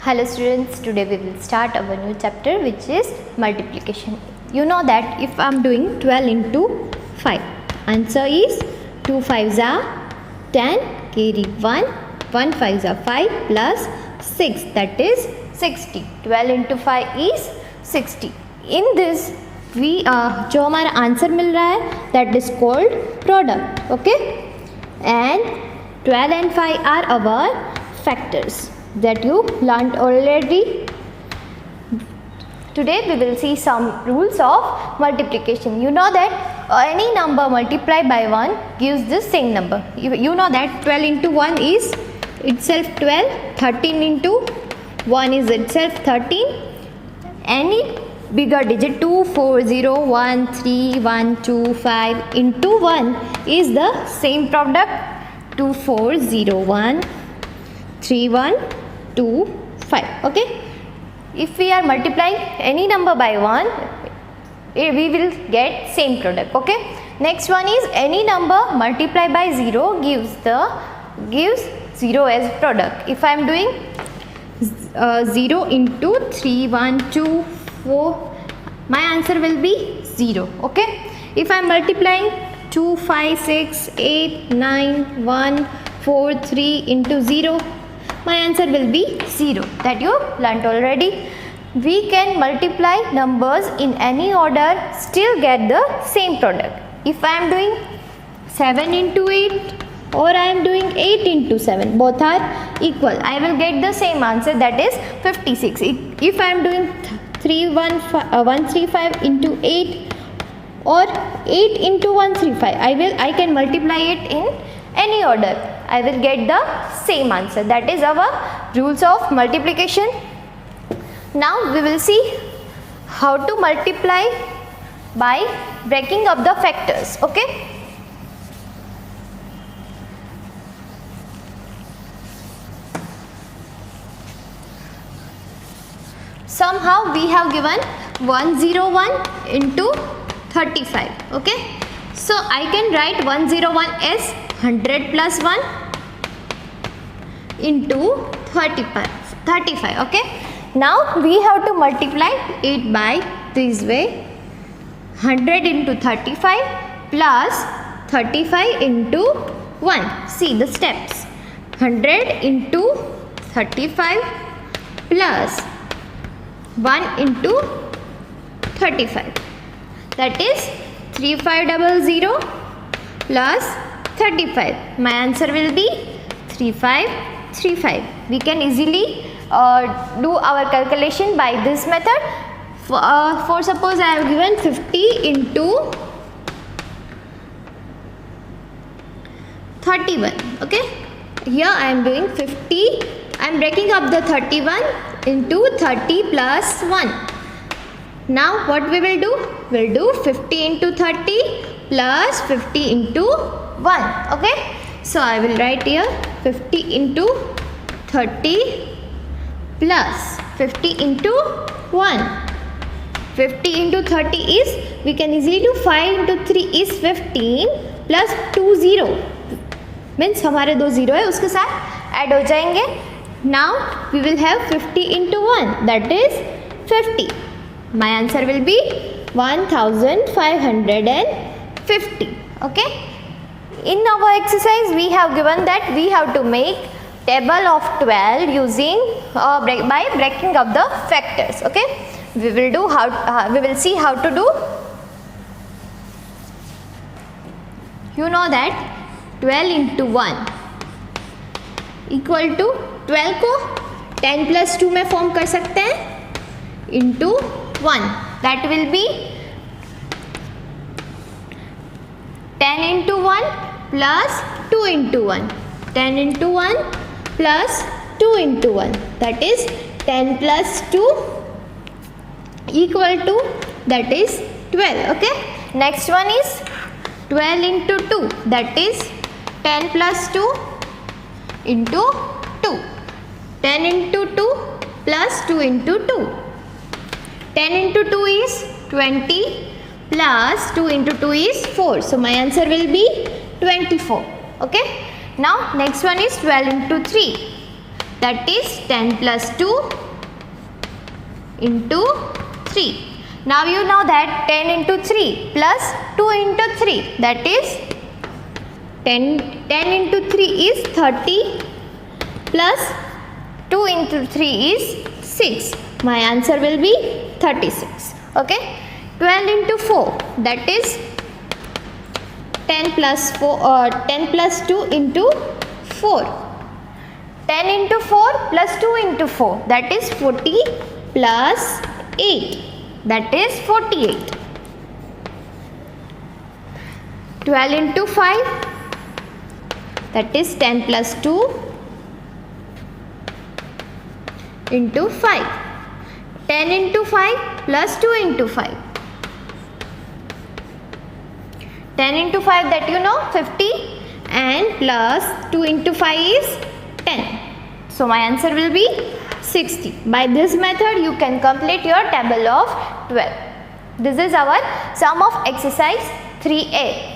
Hello students, today we will start our new chapter which is multiplication. You know that if I am doing 12 into 5, answer is 2 5s are 10, carry 1, 1 5s are 5 plus 6, that is 60. 12 into 5 is 60. In this जो हमारा answer मिल रहा है that is called product, okay? And 12 and 5 are our factors that you learnt already. Today we will see some rules of multiplication. You know that any number multiplied by 1 gives the same number. You know that 12 into 1 is itself 12, 13 into 1 is itself 13. Any bigger digit 2, 4, 0, 1, 3, 1, 2, 5 into 1 is the same product. 2, 4, 0, 1, 3, 1, 2, 5. Okay. If we are multiplying any number by 1, we will get same product. Okay. Next one is any number multiplied by 0 gives 0 as product. If I am doing 0 into 3, 1, 2, 4, my answer will be 0. Okay. If I am multiplying 2, 5, 6, 8, 9, 1, 4, 3 into 0, my answer will be 0. That you learnt already. We can multiply numbers in any order, still get the same product. If I am doing 7 into 8 or I am doing 8 into 7, both are equal, I will get the same answer, that is 56. If I am doing 135 into 8 or 8 into 135, I can multiply it in any order, I will get the same answer. That is our rules of multiplication. Now we will see how to multiply by breaking up the factors. Okay. Somehow we have given 101 into 35. Okay. So I can write 101 as 100 plus 1 into 35. Okay. Now we have to multiply it by this way. 100 into 35 plus 35 into 1. See the steps. 100 into 35 plus 1 into 35. That is 3500 plus 35. My answer will be 3535. We can easily do our calculation by this method. For suppose I have given 50 into 31. Okay. Here I am doing 50. I am breaking up the 31 into 30 plus 1. Now what we will do? We will do 50 into 30 plus 50 into 1. Okay. So I will write here 50 into 30 plus 50 into 1. 50 into 30 is, we can easily do 5 into 3 is 15 plus 2 0. Means हमारे दो 0 है उसके साथ add हो जाएंगे. Now we will have 50 into 1, that is 50. My answer will be 1550. Okay. In our exercise we have given that we have to make table of 12 using by breaking up the factors. Okay. We will see how to do. You know that 12 into 1 equal to 12 को 10 plus 2 में form कर सकते हैं into 1. That will be 10 into 1 plus 2 into 1. 10 into 1 plus 2 into 1. That is 10 plus 2 equal to, that is 12. Okay. Next one is 12 into 2. That is 10 plus 2 into 2. 10 into 2 plus 2 into 2. 10 into 2 is 20 plus 2 into 2 is 4. So my answer will be 24. Okay. Now next one is 12 into 3. that is 10 plus 2 into 3. Now you know that 10 into 3 plus 2 into 3, that is 10 into 3 is 30 plus 2 into 3 is 6. My answer will be 36. Okay. 12 into 4, that is 10 plus 2 into 4. 10 into 4 plus 2 into 4, that is 40 plus 8, that is 48. 12 into 5, that is 10 plus 2 into 5. 10 into 5 plus 2 into 5. 10 into 5, that you know, 50, and plus 2 into 5 is 10. So my answer will be 60. By this method you can complete your table of 12. This is our sum of exercise 3A.